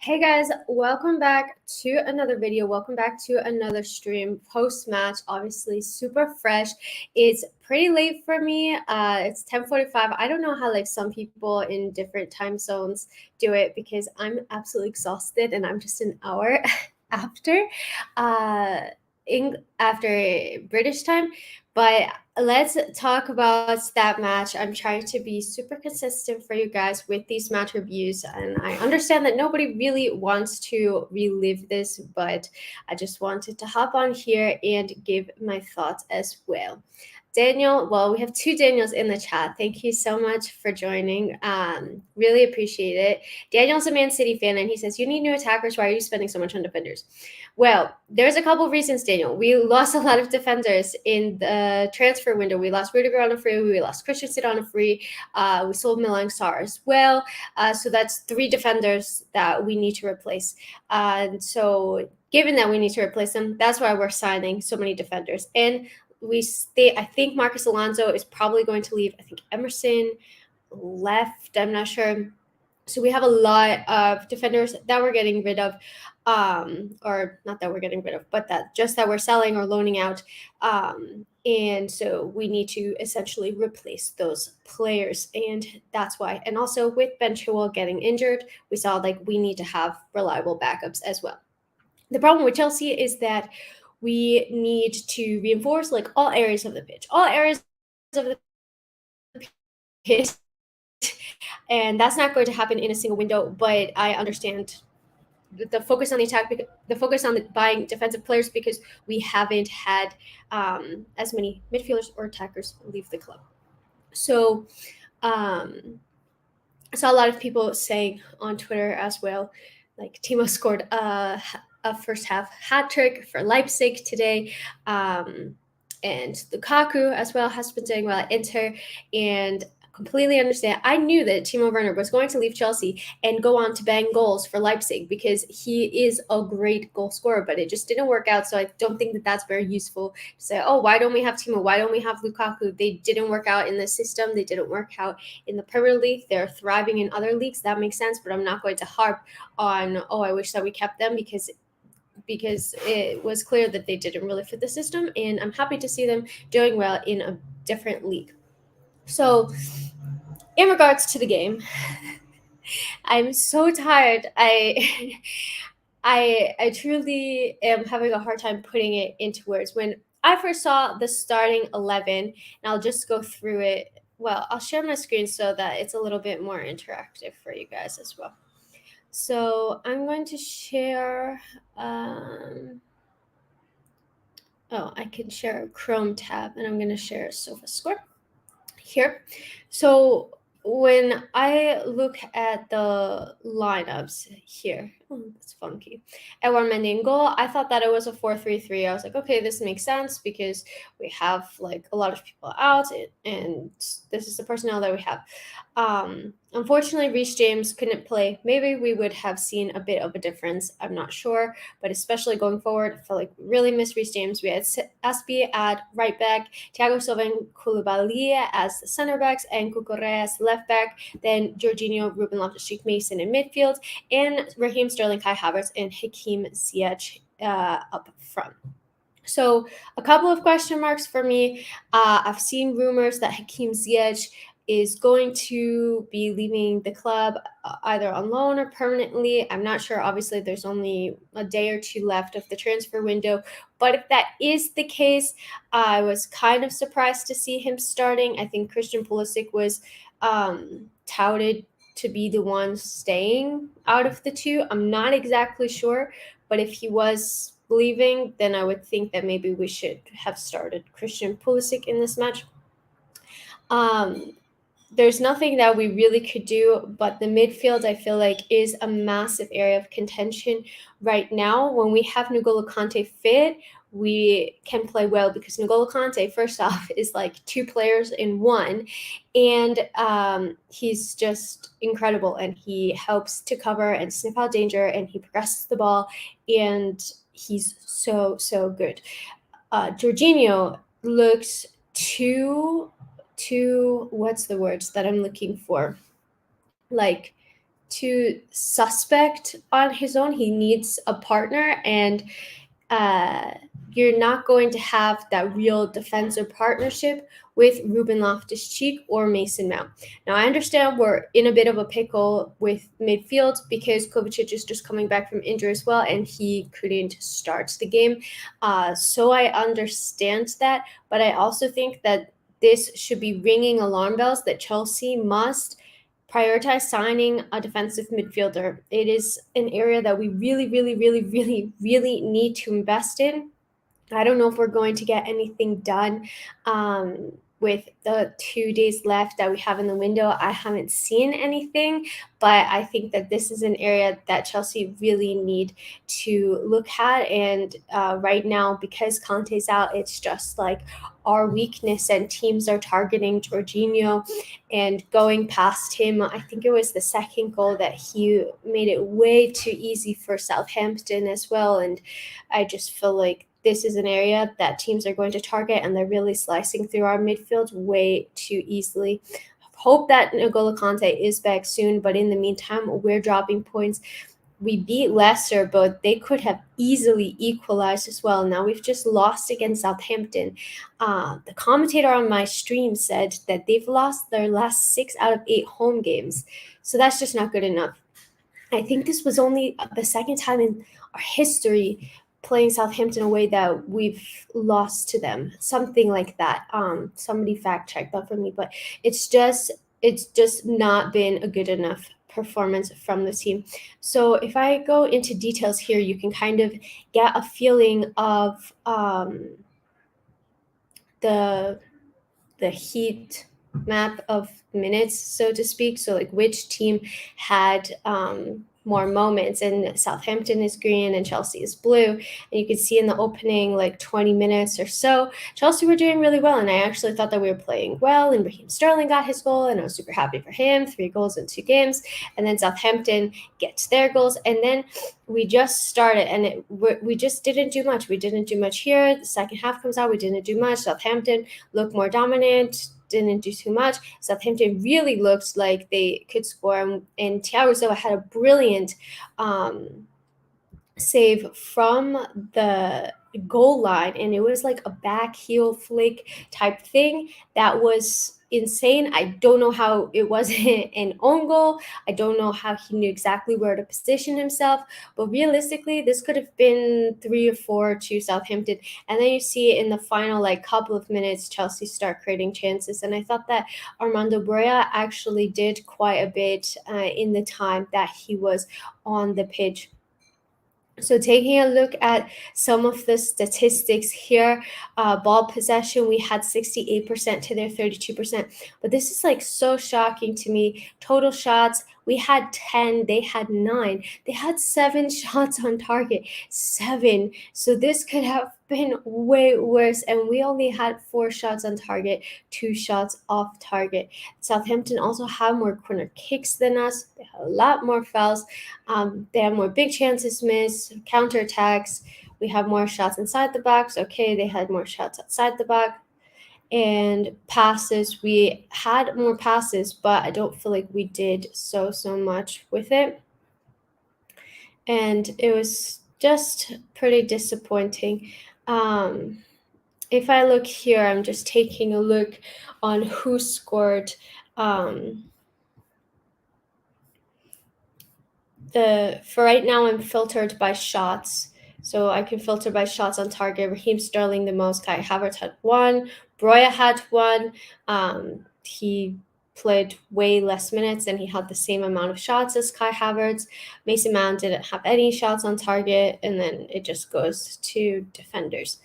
Hey guys, welcome back to another video. Welcome back to another stream post-match. Obviously super fresh. It's pretty late for me. It's 10:45. I don't know how like some people in different time zones do it because I'm absolutely exhausted and I'm just an hour after after British time. But let's talk about that match. I'm trying to be super consistent for you guys with these match reviews, and I understand that nobody really wants to relive this, but I just wanted to hop on here and give my thoughts as well. Daniel, well, we have two Daniels in the chat. Thank you so much for joining. Really appreciate it. Daniel's a Man City fan, and he says, you need new attackers. Why are you spending so much on defenders? Well, there's a couple of reasons, Daniel. We lost a lot of defenders in the transfer window. We lost Rudiger on a free. We lost Christensen on a free. We sold Milan Star as well. So that's 3 defenders that we need to replace. So given that we need to replace them, that's why we're signing so many defenders. And I think Marcus Alonso is probably going to leave. I think Emerson left. I'm not sure. So we have a lot of defenders that we're getting rid of, or not that we're getting rid of, but that we're selling or loaning out. And so we need to essentially replace those players, and that's why. And also with Ben Chilwell getting injured, we saw like we need to have reliable backups as well. The problem with Chelsea is that we need to reinforce like all areas of the pitch, and that's not going to happen in a single window. But I understand the focus on the attack, the focus on buying defensive players, because we haven't had as many midfielders or attackers leave the club. So I saw a lot of people saying on Twitter as well, like Timo scored a first half hat trick for Leipzig today. And Lukaku as well has been doing well at Inter, and completely understand. I knew that Timo Werner was going to leave Chelsea and go on to bang goals for Leipzig because he is a great goal scorer, but it just didn't work out. So I don't think that that's very useful to say, oh, why don't we have Timo? Why don't we have Lukaku? They didn't work out in the system. They didn't work out in the Premier League. They're thriving in other leagues. That makes sense, but I'm not going to harp on, oh, I wish that we kept them, because it was clear that they didn't really fit the system, and I'm happy to see them doing well in a different league. So in regards to the game, I'm so tired. I truly am having a hard time putting it into words. When I first saw the starting 11, and I'll just go through it. Well, I'll share my screen so that it's a little bit more interactive for you guys as well. So I'm going to share, I can share a Chrome tab, and I'm going to share SofaScore here. So when I look at the lineups here, that's funky. Edouard Mendy in goal, I thought that it was a 4-3-3. I was like, okay, this makes sense because we have like a lot of people out, and this is the personnel that we have. Unfortunately, Reece James couldn't play. Maybe we would have seen a bit of a difference. I'm not sure, but especially going forward, I feel like we really missed Reece James. We had Aspi at right back, Thiago Silva and Koulibaly as the center backs, and Cucurella as left back. Then Jorginho, Ruben Loftus-Cheek, Mason in midfield, and Raheem Sterling, Kai Havertz, and Hakim Ziyech up front. So a couple of question marks for me. I've seen rumors that Hakim Ziyech is going to be leaving the club either on loan or permanently. I'm not sure. Obviously, there's only a day or two left of the transfer window. But if that is the case, I was kind of surprised to see him starting. I think Christian Pulisic was touted to be the one staying out of the two. I'm not exactly sure. But if he was leaving, then I would think that maybe we should have started Christian Pulisic in this match. There's nothing that we really could do, but the midfield, I feel like, is a massive area of contention right now. When we have N'Golo Kante fit, we can play well, because N'Golo Kante, first off, is like two players in one, and he's just incredible, and he helps to cover and sniff out danger, and he progresses the ball, and he's so good. Jorginho looks too what's the words that I'm looking for? Like too suspect on his own. He needs a partner, and you're not going to have that real defensive partnership with Ruben Loftus-Cheek or Mason Mount. Now, I understand we're in a bit of a pickle with midfield because Kovacic is just coming back from injury as well, and he couldn't start the game. So I understand that, but I also think that this should be ringing alarm bells that Chelsea must prioritize signing a defensive midfielder. It is an area that we really need to invest in. I don't know if we're going to get anything done with the 2 days left that we have in the window. I haven't seen anything, but I think that this is an area that Chelsea really need to look at. And right now, because Conte's out, it's just like our weakness, and teams are targeting Jorginho and going past him. I think it was the second goal that he made it way too easy for Southampton as well. And I just feel like this is an area that teams are going to target, and they're really slicing through our midfield way too easily. Hope that N'Golo Kante is back soon, but in the meantime, we're dropping points. We beat Leicester, but they could have easily equalized as well. Now we've just lost against Southampton. The commentator on my stream said that they've lost their last 6 out of 8 home games. So that's just not good enough. I think this was only the second time in our history playing Southampton away that we've lost to them, something like that. Somebody fact check that for me, but it's just not been a good enough performance from the team. So if I go into details here, you can kind of get a feeling of the heat map of minutes, so to speak. So like which team had more moments, and Southampton is green and Chelsea is blue. And you can see in the opening like 20 minutes or so, Chelsea were doing really well, and I actually thought that we were playing well, and Raheem Sterling got his goal, and I was super happy for him. 3 goals in 2 games, and then Southampton gets their goals, and then we just started, and we just didn't do much. We didn't do much here. The second half comes out, we didn't do much. Southampton looked more dominant, didn't do too much. Southampton really looked like they could score, and Thiago Silva had a brilliant save from the goal line, and it was like a back heel flick type thing that was insane. I don't know how it wasn't an own goal. I don't know how he knew exactly where to position himself, but realistically this could have been 3 or 4 to Southampton. And then you see in the final like couple of minutes Chelsea start creating chances, and I thought that Armando Broja actually did quite a bit in the time that he was on the pitch. So taking a look at some of the statistics here, ball possession, we had 68% to their 32%. But this is like so shocking to me. Total shots, we had 10, they had 9. They had 7 shots on target, 7. So this could have been way worse. And we only had 4 shots on target, 2 shots off target. Southampton also have more corner kicks than us. They have a lot more fouls. They have more big chances missed, counterattacks. We have more shots inside the box. Okay, they had more shots outside the box. And passes, we had more passes, but I don't feel like we did so much with it. And it was just pretty disappointing. If I look here, I'm just taking a look on who scored. For right now, I'm filtered by shots. So I can filter by shots on target. Raheem Sterling the most. Kai Havertz had 1. Broja had 1. He played way less minutes, and he had the same amount of shots as Kai Havertz. Mason Mount didn't have any shots on target, and then it just goes to defenders.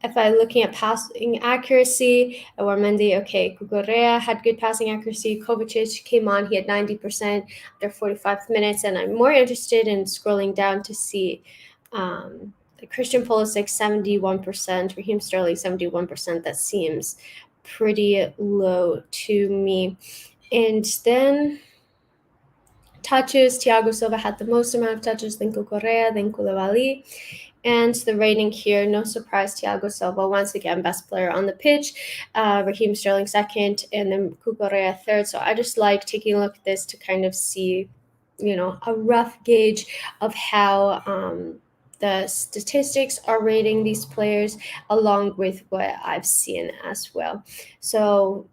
If I'm looking at passing accuracy, Mendy, okay, Cucurella had good passing accuracy. Kovacic came on, he had 90% after 45 minutes, and I'm more interested in scrolling down to see Christian Pulisic 71%, Raheem Sterling 71%. That seems pretty low to me. And then touches, Thiago Silva had the most amount of touches, then Correa, then Koulibaly. And the rating here, no surprise, Thiago Silva, once again, best player on the pitch. Raheem Sterling second, and then Correa third. So I just like taking a look at this to kind of see, a rough gauge of how the statistics are rating these players, along with what I've seen as well. So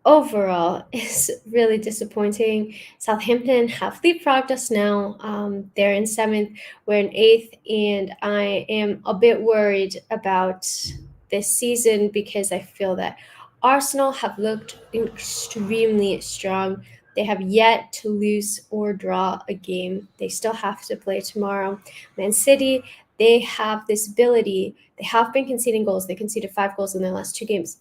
overall, it's really disappointing. Southampton have leapfrogged us now. They're in seventh, we're in eighth, and I am a bit worried about this season because I feel that Arsenal have looked extremely strong. They have yet to lose or draw a game. They still have to play tomorrow. Man City, they have this ability. They have been conceding goals. They conceded 5 goals in their last 2 games,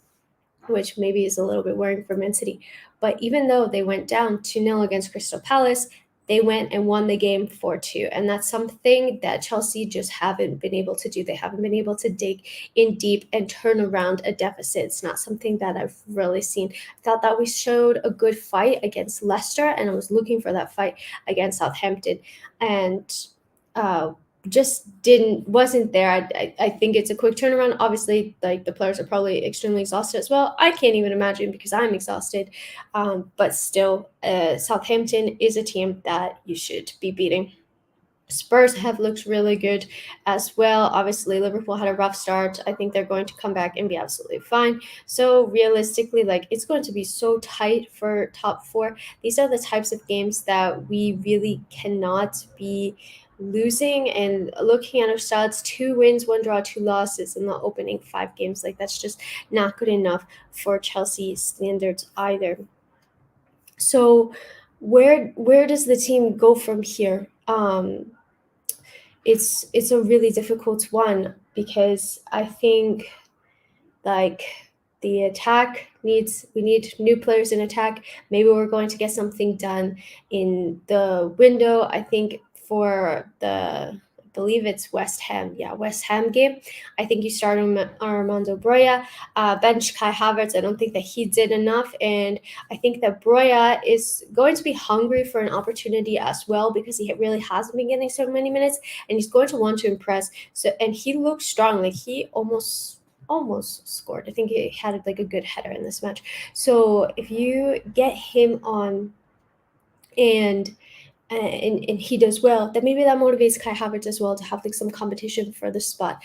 which maybe is a little bit worrying for Man City. But even though they went down 2-0 against Crystal Palace, they went and won the game 4-2. And that's something that Chelsea just haven't been able to do. They haven't been able to dig in deep and turn around a deficit. It's not something that I've really seen. I thought that we showed a good fight against Leicester, and I was looking for that fight against Southampton. And just wasn't there. I think it's a quick turnaround. Obviously, like, the players are probably extremely exhausted as well. I can't even imagine because I'm exhausted. But still, Southampton is a team that you should be beating. Spurs have looked really good as well. Obviously, Liverpool had a rough start. I think they're going to come back and be absolutely fine. So realistically, it's going to be so tight for top 4. These are the types of games that we really cannot be losing. And looking at our stats, 2 wins, 1 draw, 2 losses in the opening 5 games. That's just not good enough for Chelsea standards either. So where does the team go from here? It's a really difficult one because I think the attack we need new players in attack. Maybe we're going to get something done in the window. I think for I believe it's West Ham game. I think you start Armando Broja, bench Kai Havertz. I don't think that he did enough, and I think that Broja is going to be hungry for an opportunity as well because he really hasn't been getting so many minutes, and he's going to want to impress. So, and he looks strong. He almost scored. I think he had a good header in this match. So if you get him on and he does well, then maybe that motivates Kai Havertz as well to have some competition for the spot.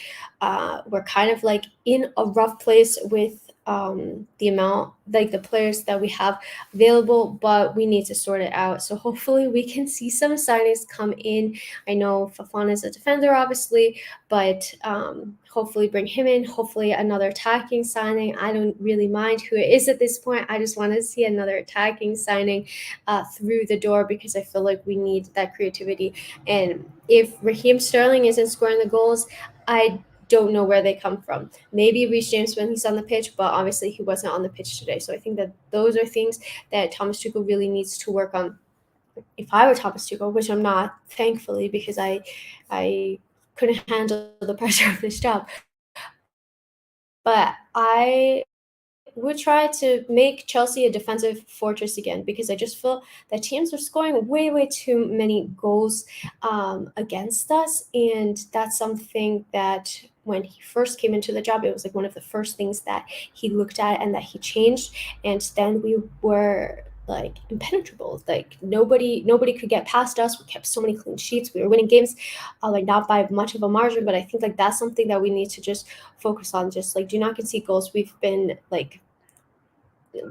We're kind of in a rough place with the amount, the players that we have available, but we need to sort it out. So hopefully we can see some signings come in. I know Fafana is a defender, obviously, but hopefully bring him in. Hopefully another attacking signing. I don't really mind who it is at this point. I just want to see another attacking signing through the door because I feel like we need that creativity. And if Raheem Sterling isn't scoring the goals, I don't know where they come from. Maybe Reece James when he's on the pitch, but obviously he wasn't on the pitch today. So I think that those are things that Thomas Tuchel really needs to work on. If I were Thomas Tuchel, which I'm not, thankfully, because I couldn't handle the pressure of this job, but I would try to make Chelsea a defensive fortress again because I just feel that teams are scoring way too many goals against us, and that's something that when he first came into the job, it was one of the first things that he looked at and that he changed, and then we were impenetrable. Nobody could get past us. We kept so many clean sheets. We were winning games, not by much of a margin, but I think that's something that we need to just focus on. Just do not concede goals. We've been a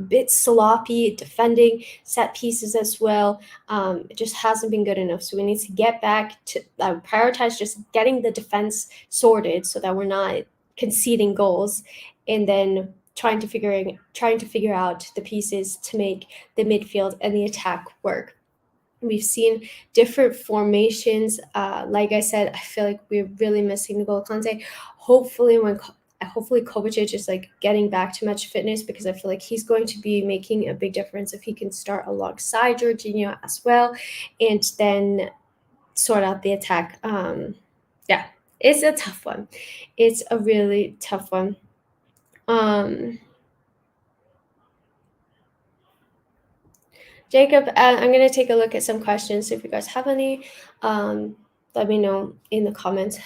bit sloppy defending set pieces as well. It just hasn't been good enough. So we need to get back to prioritize just getting the defense sorted so that we're not conceding goals, and then trying to figure out the pieces to make the midfield and the attack work. We've seen different formations. Like I said, I feel like we're really missing N'Golo Kante. Hopefully Kovacic is getting back to match fitness, because I feel like he's going to be making a big difference if he can start alongside Jorginho as well, and then sort out the attack. it's a tough one. It's a really tough one. Jacob, I'm going to take a look at some questions. If you guys have any, let me know in the comments.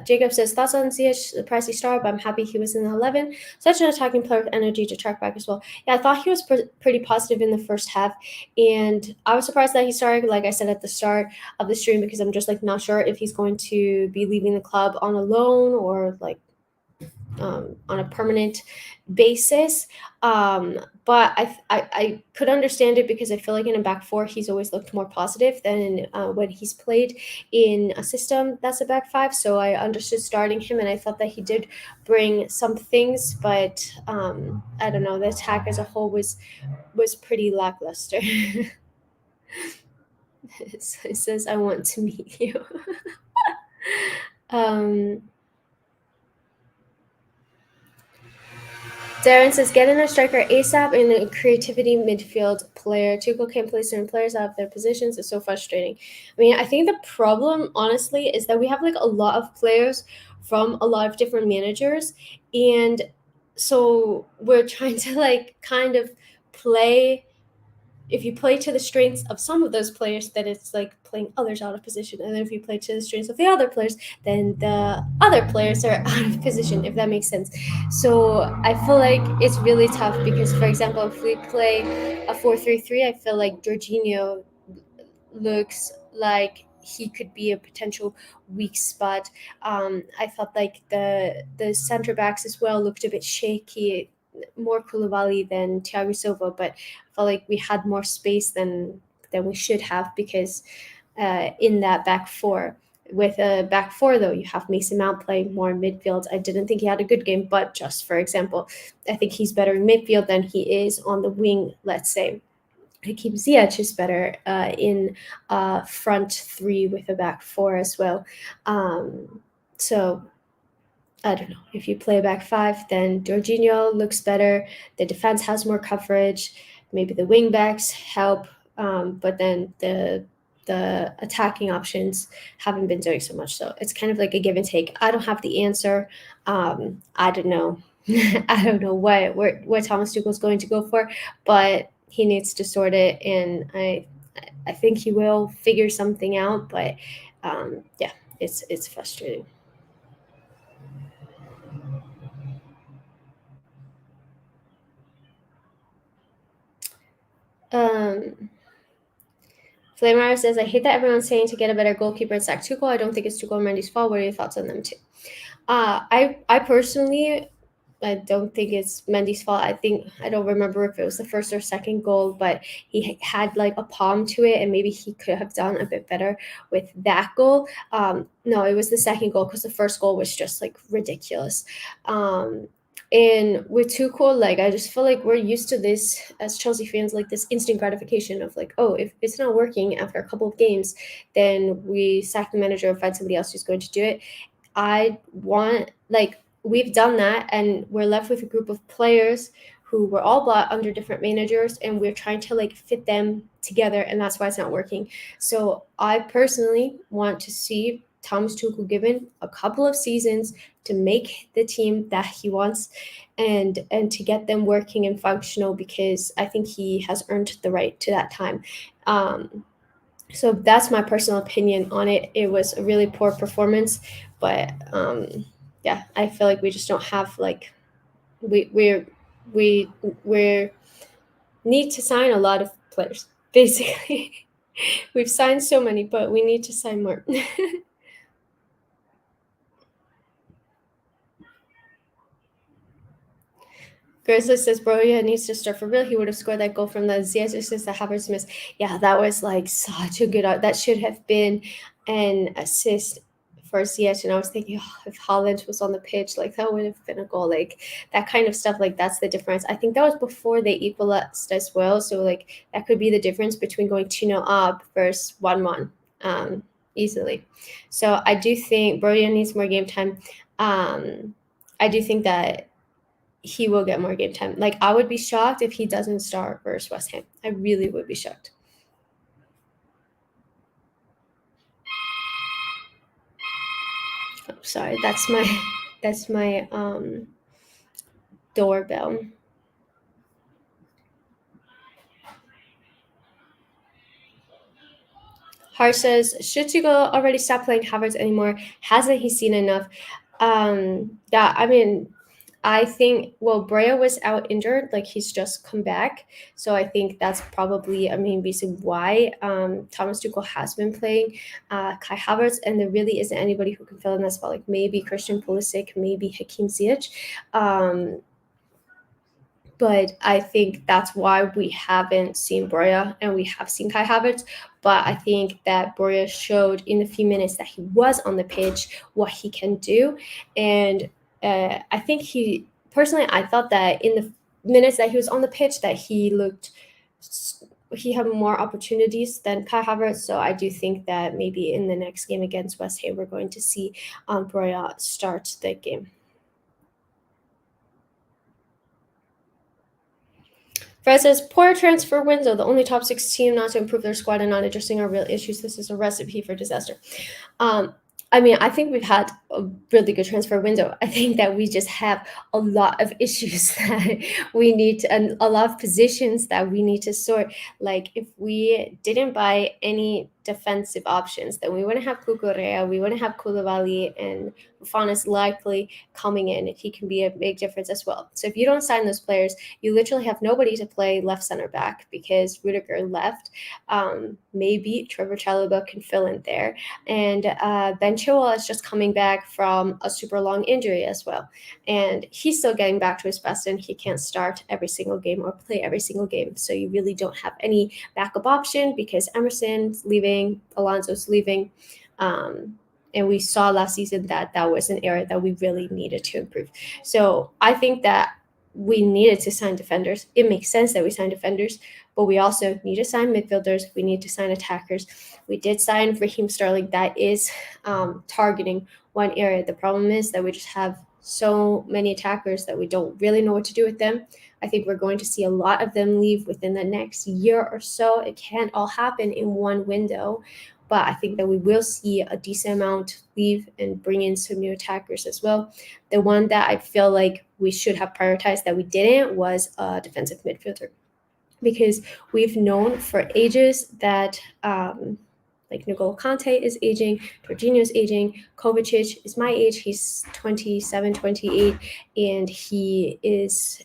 Jacob says, thoughts on ZH, the pricey star, but I'm happy he was in the 11. Such an attacking player with energy to track back as well. Yeah, I thought he was pretty positive in the first half. And I was surprised that he started, like I said at the start of the stream, because I'm just like not sure if he's going to be leaving the club on a loan or like on a permanent basis. But I could understand it because I feel like in a back four, he's always looked more positive than when he's played in a system that's a back five. So I understood starting him, and I thought that he did bring some things, but I don't know. The attack as a whole was pretty lackluster. It says, I want to meet you. Darren says, get in a striker ASAP and a creativity midfield player. Tuchel can't play certain players out of their positions. It's so frustrating. I mean, I think the problem, honestly, is that we have like a lot of players from a lot of different managers. And so we're trying to like kind of play. If you play to the strengths of some of those players, then it's like playing others out of position. And then if you play to the strengths of the other players, then the other players are out of position, if that makes sense. So I feel like it's really tough because, for example, if we play a 4-3-3, I feel like Jorginho looks like he could be a potential weak spot. I felt like the center backs as well looked a bit shaky, more Koulibaly than Thiago Silva, but I felt like we had more space than we should have because in that back four. With a back four, though, you have Mason Mount playing more in midfield. I didn't think he had a good game, but just for example, I think he's better in midfield than he is on the wing, let's say. Hakim Ziyech is better in front three with a back four as well. So I don't know. If you play back five, then Jorginho looks better. The defense has more coverage. Maybe the wing backs help, but then the attacking options haven't been doing so much. So it's kind of like a give and take. I don't have the answer. I don't know. I don't know what Thomas Tuchel's going to go for, but he needs to sort it, and I think he will figure something out. But yeah, it's frustrating. Flamer says, I hate that everyone's saying to get a better goalkeeper and sack Tuchel. I don't think it's Tuchel and Mendy's fault. What are your thoughts on them too? I personally, I don't think it's Mendy's fault. I don't remember if it was the first or second goal, but he had like a palm to it, and maybe he could have done a bit better with that goal. No, it was the second goal because the first goal was just like ridiculous. And with Tuchel, like I just feel like we're used to this as Chelsea fans, like this instant gratification of like, oh, if it's not working after a couple of games, then we sack the manager and find somebody else who's going to do it. I want like we've done that, and we're left with a group of players who were all bought under different managers, and we're trying to like fit them together, and that's why it's not working. So I personally want to see Thomas Tuchel given a couple of seasons to make the team that he wants and to get them working and functional, because I think he has earned the right to that time. So that's my personal opinion on it. It was a really poor performance, but yeah, I feel like we just don't have like we need to sign a lot of players. Basically, we've signed so many, but we need to sign more. Grizzly says, bro, yeah, needs to start for real. He would have scored that goal from the Ziyech assist that Havertz missed. Yeah, that was like such a good. That should have been an assist for Ziyech. And I was thinking, oh, if Haaland was on the pitch, like that would have been a goal. Like that kind of stuff. Like that's the difference. I think that was before they equalized as well. So like that could be the difference between going 2-0 up versus 1-1 easily. So I do think Brodia needs more game time. I do think that he will get more game time. Like I would be shocked if he doesn't start versus West Ham. I really would be shocked. sorry, that's my doorbell. Har says, should Tuchel already stop playing Havertz anymore? Hasn't he seen enough? Yeah, I mean, I think, well, Brea was out injured, like he's just come back. So I think that's probably a main reason why Thomas Tuchel has been playing Kai Havertz, and there really isn't anybody who can fill in that spot. Like maybe Christian Pulisic, maybe Hakim Ziyech. But I think that's why we haven't seen Brea and we have seen Kai Havertz. But I think that Brea showed in the few minutes that he was on the pitch what he can do. And I think personally, I thought that in the minutes that he was on the pitch that he had more opportunities than Kai Havertz. So I do think that maybe in the next game against West Ham, we're going to see Brea start the game. Fred says, poor transfer window. The only top 6 team not to improve their squad and not addressing our real issues. This is a recipe for disaster. I mean, I think we've had a really good transfer window. I think that we just have a lot of issues that we need to, and a lot of positions that we need to sort. Like, if we didn't buy any defensive options, then we wouldn't have Kukurea, we wouldn't have Koulibaly, and Buffon is likely coming in. He can be a big difference as well. So if you don't sign those players, you literally have nobody to play left center back because Rudiger left. Maybe Trevor Chalobah can fill in there. And Ben Chilwell is just coming back from a super long injury as well. And he's still getting back to his best, and he can't start every single game or play every single game. So you really don't have any backup option because Emerson's leaving, Alonso's leaving. And we saw last season that that was an area that we really needed to improve. So I think that we needed to sign defenders. It makes sense that we sign defenders, but we also need to sign midfielders. We need to sign attackers. We did sign Raheem Sterling. That is targeting one area. The problem is that we just have so many attackers that we don't really know what to do with them. I think we're going to see a lot of them leave within the next year or so. It can't all happen in one window, but I think that we will see a decent amount leave and bring in some new attackers as well. The one that I feel like we should have prioritized that we didn't was a defensive midfielder, because we've known for ages that like N'Golo Kante is aging, Jorginho is aging, Kovacic is my age, he's 27, 28, and he is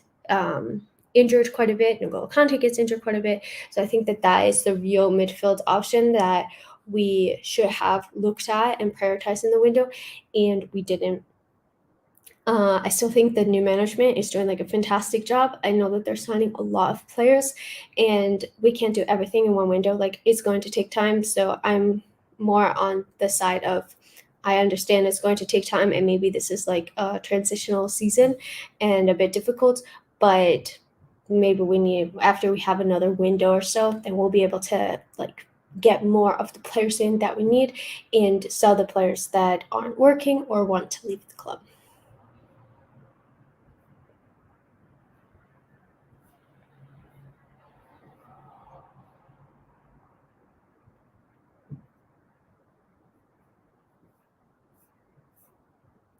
injured quite a bit. N'Golo Kante gets injured quite a bit. So I think that that is the real midfield option that we should have looked at and prioritized in the window, and we didn't. I still think the new management is doing like a fantastic job. I know that they're signing a lot of players, and we can't do everything in one window. Like, it's going to take time. So I'm more on the side of, I understand it's going to take time, and maybe this is like a transitional season and a bit difficult, but maybe we need, after we have another window or so, then we'll be able to like get more of the players in that we need and sell the players that aren't working or want to leave the club.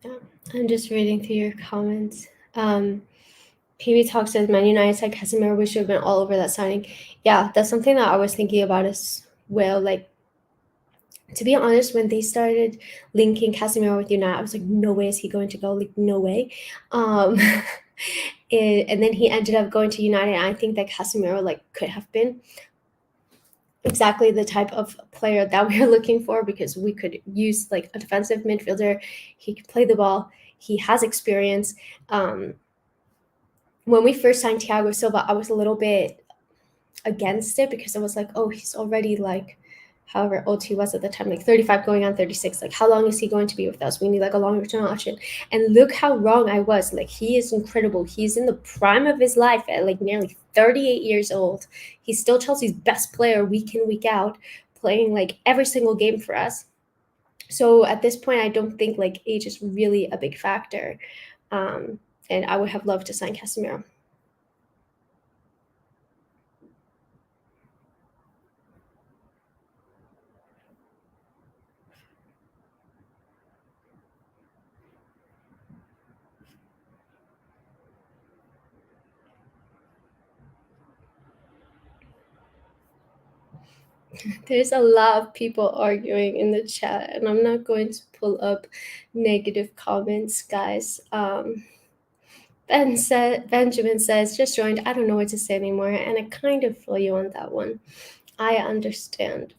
Yeah, I'm just reading through your comments. PB Talk says Man United said Casemiro, we should have been all over that signing. Yeah, that's something that I was thinking about as well. Like, to be honest, when they started linking Casemiro with United, I was like, no way is he going to go. Like, no way. And then he ended up going to United. And I think that Casemiro like could have been exactly the type of player that we are looking for, because we could use like a defensive midfielder. He can play the ball. He has experience. When we first signed Thiago Silva, I was a little bit against it because I was like, oh, he's already like, however old he was at the time, like 35 going on 36. Like, how long is he going to be with us? We need like a longer term option. And look how wrong I was. Like, he is incredible. He's in the prime of his life at like nearly 38 years old. He's still Chelsea's best player week in, week out, playing like every single game for us. So at this point, I don't think like age is really a big factor. And I would have loved to sign Casemiro. There's a lot of people arguing in the chat, and I'm not going to pull up negative comments, guys. Benjamin says, just joined. I don't know what to say anymore, and I kind of feel you on that one. I understand.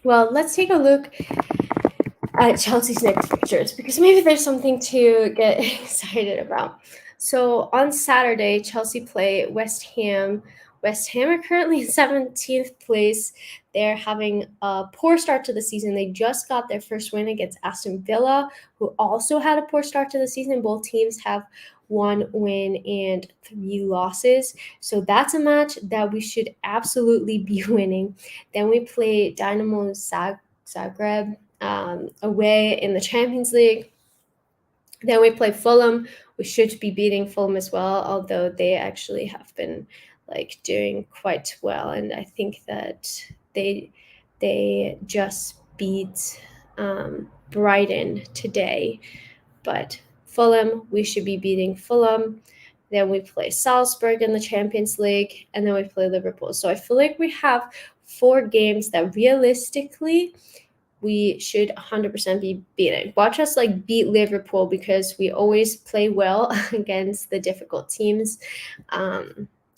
Well, let's take a look at Chelsea's next fixtures because maybe there's something to get excited about. So on Saturday, Chelsea play West Ham. West Ham are currently in 17th place. They're having a poor start to the season. They just got their first win against Aston Villa, who also had a poor start to the season. Both teams have 1 win and 3 losses. So that's a match that we should absolutely be winning. Then we play Dynamo Zagreb away in the Champions League. Then we play Fulham. We should be beating Fulham as well, although they actually have been doing quite well, and I think that they just beat Brighton today. But Fulham, we should be beating Fulham. Then we play Salzburg in the Champions League, and then we play Liverpool. So I feel like we have 4 games that realistically we should 100% be beating. Watch us beat Liverpool because we always play well against the difficult teams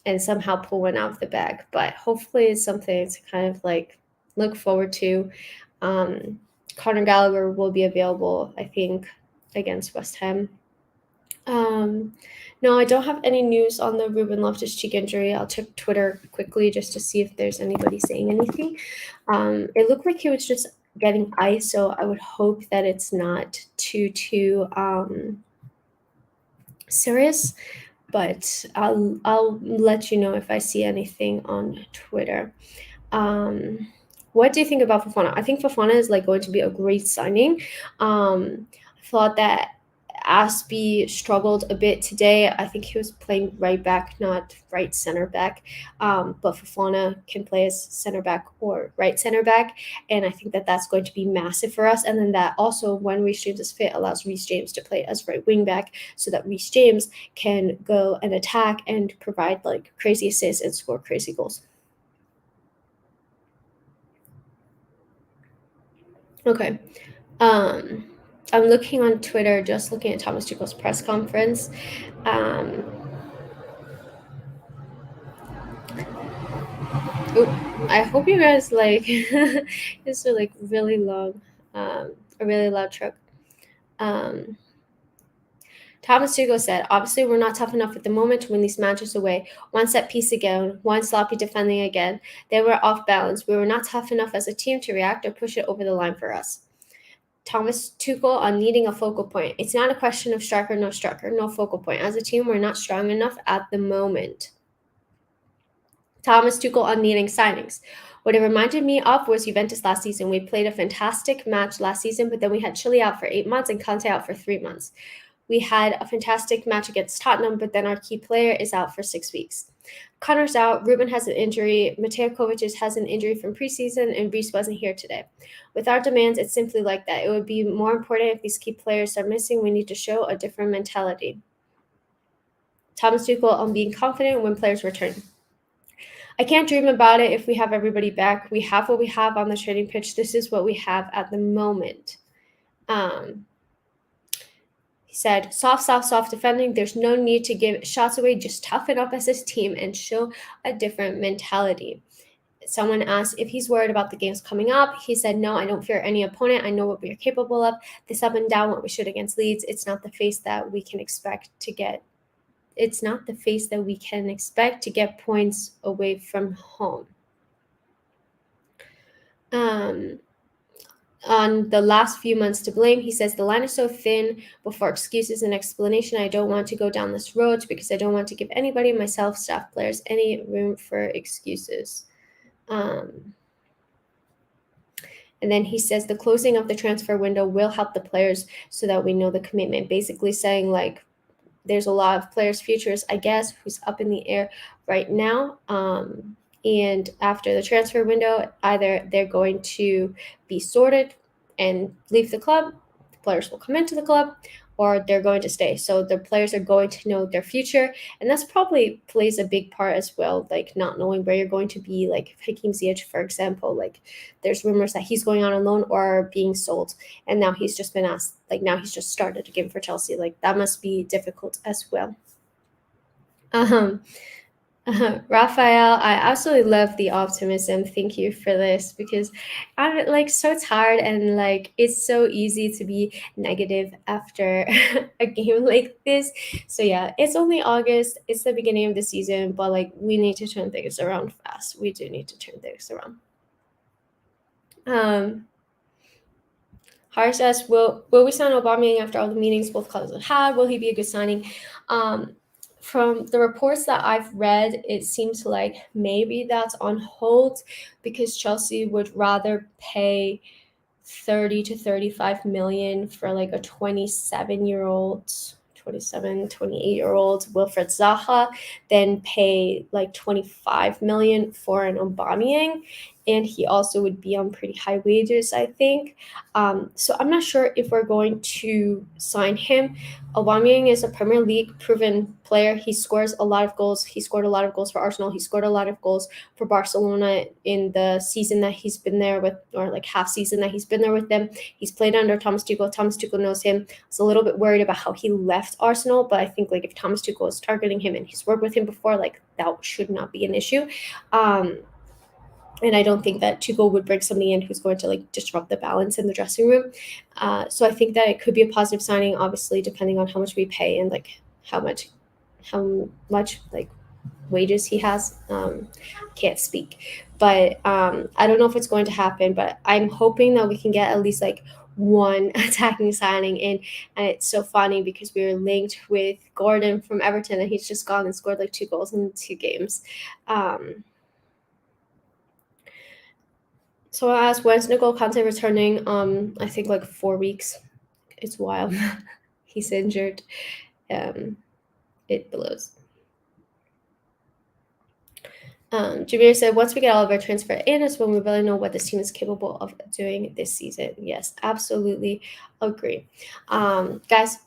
and somehow pull one out of the bag. But hopefully it's something to kind of look forward to. Conor Gallagher will be available, I think, against West Ham. No, I don't have any news on the Ruben Loftus-Cheek injury. I'll check Twitter quickly just to see if there's anybody saying anything. It looked like he was just getting ice, so I would hope that it's not too serious. But I'll let you know if I see anything on Twitter. What do you think about Fofana? I think Fofana is going to be a great signing. I thought that Aspie struggled a bit today. I think he was playing right back, not right center back. But Fofana can play as center back or right center back. And I think that that's going to be massive for us. And then that also, when Reece James is fit, allows Reece James to play as right wing back so that Reece James can go and attack and provide crazy assists and score crazy goals. Okay. I'm looking on Twitter, just looking at Thomas Tuchel's press conference. I hope you guys this is really long, a really loud truck. Thomas Tuchel said, obviously we're not tough enough at the moment to win these matches away. One set piece again, one sloppy defending again. They were off balance. We were not tough enough as a team to react or push it over the line for us. Thomas Tuchel on needing a focal point. It's not a question of striker, no focal point. As a team, we're not strong enough at the moment. Thomas Tuchel on needing signings. What it reminded me of was Juventus last season. We played a fantastic match last season, but then we had Chile out for 8 months and Conte out for 3 months. We had a fantastic match against Tottenham, but then our key player is out for 6 weeks. Connor's out, Ruben has an injury, Mateo Kovacic has an injury from preseason, and Reece wasn't here today. With our demands, it's simply like that. It would be more important if these key players are missing. We need to show a different mentality. Thomas Tuchel on being confident when players return. I can't dream about it if we have everybody back. We have what we have on the training pitch. This is what we have at the moment. He said, soft defending. There's no need to give shots away. Just toughen up as his team and show a different mentality. Someone asked if he's worried about the games coming up. He said, no, I don't fear any opponent. I know what we are capable of. This up and down, what we should against Leeds. It's not the face that we can expect to get. It's not the face that we can expect to get points away from home. On the last few months to blame, he says, the line is so thin before excuses and explanation. I don't want to go down this road because I don't want to give anybody, myself, staff, players, any room for excuses. And then he says the closing of the transfer window will help the players so that we know the commitment. Basically saying there's a lot of players' futures, I guess, who's up in the air right now. And after the transfer window, either they're going to be sorted and leave the club, the players will come into the club, or they're going to stay. So the players are going to know their future, and that's probably plays a big part as well. Like not knowing where you're going to be. Like Hakeem Ziyech, for example, like there's rumors that he's going on loan or being sold, and now he's just been asked. Like now he's just started a game for Chelsea. Like that must be difficult as well. Um, Raphael, I absolutely love the optimism. Thank you for this because I'm like so tired and like it's so easy to be negative after a game like this. So yeah, it's only August. It's the beginning of the season, but like we need to turn things around fast. We do need to turn things around. Um, Harsh says, will we sign Aubameyang after all the meetings both clubs have had? Will he be a good signing? Um, from the reports that I've read, it seems like maybe that's on hold because Chelsea would rather pay 30 to 35 million for like a 27-year-old 28-year-old Wilfred Zaha, then pay like 25 million for an Aubameyang, and he also would be on pretty high wages, I think. So I'm not sure if we're going to sign him. Aubameyang is a Premier League proven player. He scores a lot of goals. He scored a lot of goals for Arsenal. He scored a lot of goals for Barcelona in the season that he's been there with, or like half season that he's been there with them. He's played under Thomas Tuchel. Thomas Tuchel knows him. I was a little bit worried about how he left Arsenal, but I think like if Thomas Tuchel is targeting him and he's worked with him before, like that should not be an issue. And I don't think that Tuchel would bring somebody in who's going to like disrupt the balance in the dressing room. So I think that it could be a positive signing, obviously, depending on how much we pay and like how much like wages he has. Can't speak, but I don't know if it's going to happen. But I'm hoping that we can get at least like one attacking signing in. And it's so funny because we were linked with Gordon from Everton, and he's just gone and scored like 2 goals in 2 games. So I asked, when's Nicole Conte returning? I think like 4 weeks. It's wild. He's injured. It blows. Jameer said, once we get all of our transfer in is when we really know what this team is capable of doing this season. Yes, absolutely agree. Guys,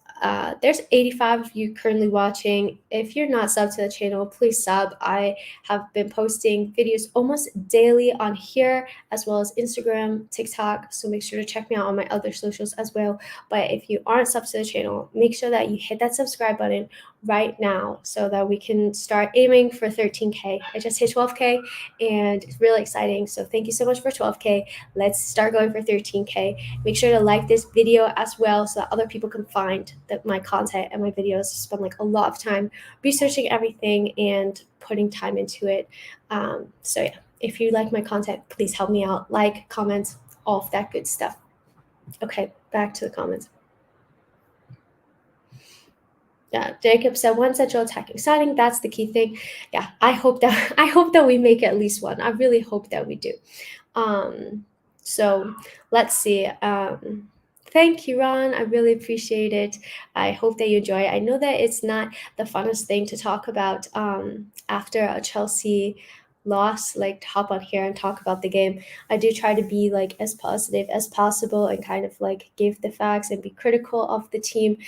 there's 85 of you currently watching. If you're not subbed to the channel, please sub. I have been posting videos almost daily on here, as well as Instagram, TikTok. So make sure to check me out on my other socials as well. But if you aren't subbed to the channel, make sure that you hit that subscribe button right now so that we can start aiming for 13K. I just hit 12K and it's really exciting. So thank you so much for 12K. Let's start going for 13K. Make sure to like this video as well so that other people can find that my content and my videos. Spend like a lot of time researching everything and putting time into it. So yeah, if you like my content, please help me out. Like, comment, all of that good stuff. Okay, back to the comments. Yeah, Jacob said one central attacking signing. That's the key thing. Yeah, I hope that we make at least one. I really hope that we do. So let's see. Thank you, Ron. I really appreciate it. I hope that you enjoy it. I know that it's not the funnest thing to talk about after a Chelsea loss, like to hop on here and talk about the game. I do try to be like as positive as possible and kind of like give the facts and be critical of the team.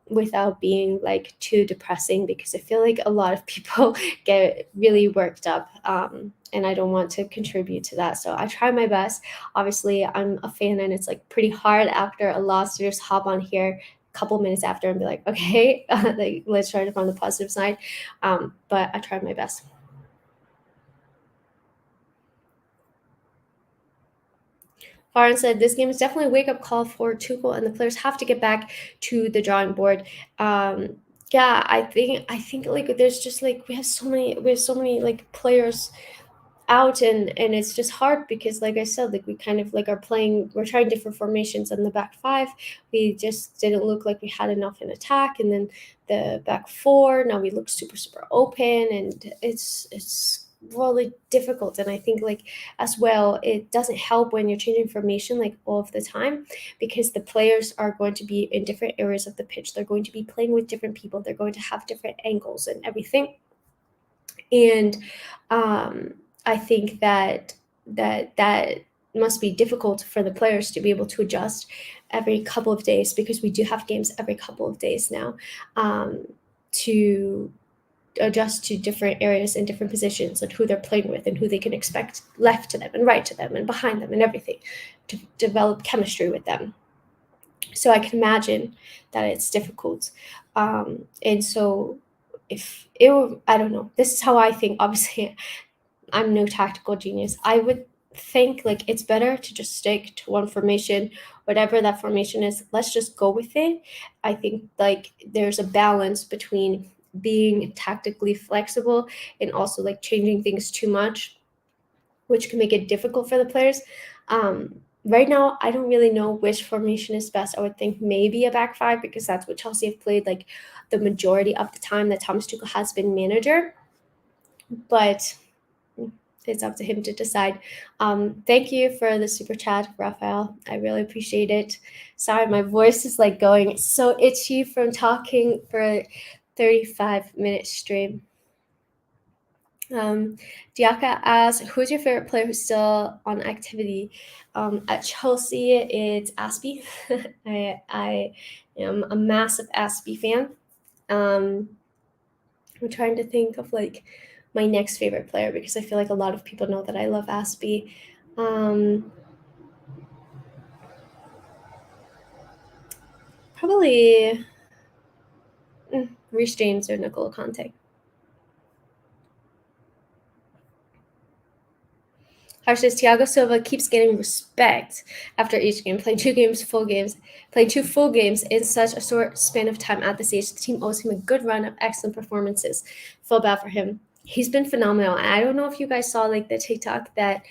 Without being like too depressing, because I feel like a lot of people get really worked up, and I don't want to contribute to that. So I try my best. Obviously, I'm a fan, and it's like pretty hard after a loss to just hop on here a couple minutes after and be like, okay, like let's try to find the positive side. But I try my best. Farhan said, this game is definitely a wake-up call for Tuchel, and the players have to get back to the drawing board. Yeah, I think like there's just like we have so many like players out, and it's just hard because like I said, like we kind of like we're trying different formations in the back five. We just didn't look like we had enough in attack, and then the back four, now we look super open, and it's really difficult. And I think like as well, it doesn't help when you're changing formation like all of the time, because the players are going to be in different areas of the pitch. They're going to be playing with different people. They're going to have different angles and everything. And I think that must be difficult for the players to be able to adjust every couple of days, because we do have games every couple of days now, to adjust to different areas and different positions and who they're playing with and who they can expect left to them and right to them and behind them and everything, to develop chemistry with them. So I can imagine that it's difficult. And so if it were, I don't know, this is how I think. Obviously, I'm no tactical genius. I would think like it's better to just stick to one formation, whatever that formation is. Let's just go with it. I think like there's a balance between being tactically flexible and also like changing things too much, which can make it difficult for the players. Right now, I don't really know which formation is best. I would think maybe a back five, because that's what Chelsea have played like the majority of the time that Thomas Tuchel has been manager. But it's up to him to decide. Thank you for the super chat, Raphael. I really appreciate it. Sorry, my voice is like going so itchy from talking for a 35-minute stream. Diaka asks, who's your favorite player who's still on activity? At Chelsea, it's Aspie. I am a massive Aspie fan. I'm trying to think of like my next favorite player, because I feel like a lot of people know that I love Aspie. Probably Reece James or N'Golo Kante. Harsh says Thiago Silva keeps getting respect after each game, playing two full games in such a short span of time at this age. The team owes him a good run of excellent performances. Feel bad for him. He's been phenomenal. I don't know if you guys saw like the TikTok that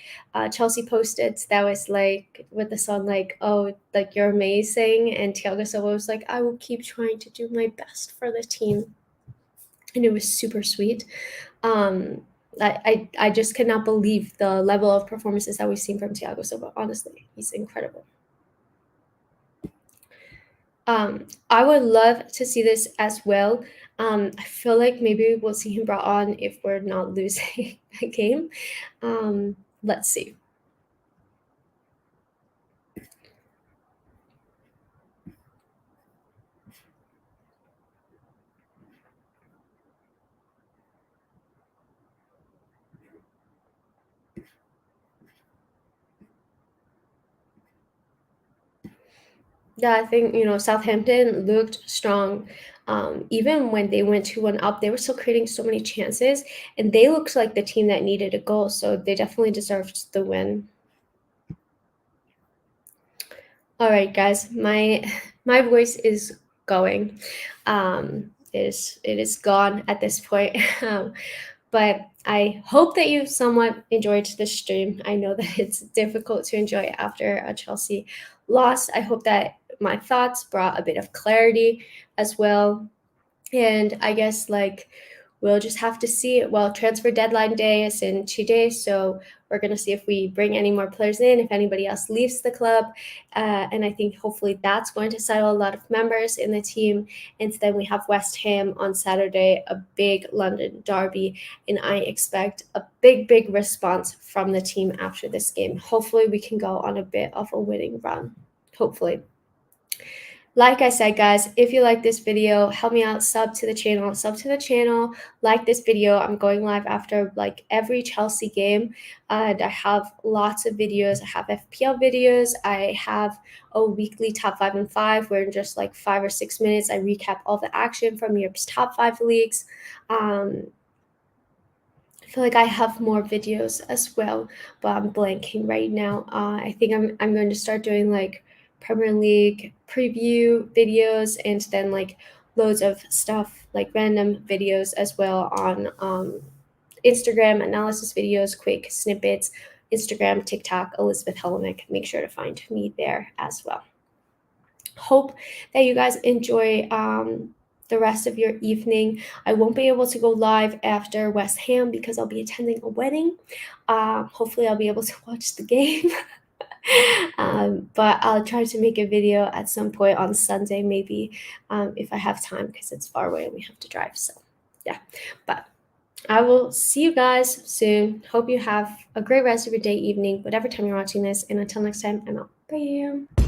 Chelsea posted that was like with the song like, oh, like you're amazing, and Thiago Silva was like, I will keep trying to do my best for the team, and it was super sweet. I just cannot believe the level of performances that we've seen from Thiago Silva. Honestly, he's incredible. I would love to see this as well. I feel like maybe we'll see him brought on if we're not losing a game. Let's see. Yeah, I think, Southampton looked strong. Even when they went 2-1 up, they were still creating so many chances, and they looked like the team that needed a goal, so they definitely deserved the win. All right, guys, my voice is going. It is gone at this point. But I hope that you somewhat enjoyed the stream. I know that it's difficult to enjoy after a Chelsea loss. I hope that my thoughts brought a bit of clarity as well. And I guess like we'll just have to see. Well, transfer deadline day is in 2 days, so we're going to see if we bring any more players in, if anybody else leaves the club. And I think hopefully that's going to settle a lot of members in the team. And then we have West Ham on Saturday, a big London derby. And I expect a big response from the team after this game. Hopefully we can go on a bit of a winning run. Hopefully. Like I said, guys, if you like this video, help me out, sub to the channel, like this video. I'm going live after like every Chelsea game, and I have lots of videos. I have FPL videos. I have a weekly top 5 and 5 where in just like 5 or 6 minutes, I recap all the action from Europe's top 5 leagues. I feel like I have more videos as well, but I'm blanking right now. I think I'm going to start doing like Premier League preview videos, and then like loads of stuff like random videos as well on Instagram, analysis videos, quick snippets, Instagram, TikTok, Elizabeth Hellenick. Make sure to find me there as well. Hope that you guys enjoy the rest of your evening. I won't be able to go live after West Ham because I'll be attending a wedding. Hopefully I'll be able to watch the game. But I'll try to make a video at some point on Sunday, maybe, if I have time, because it's far away and we have to drive. So yeah, but I will see you guys soon. Hope you have a great rest of your day, evening, whatever time you're watching this. And until next time, I'm out. Bye.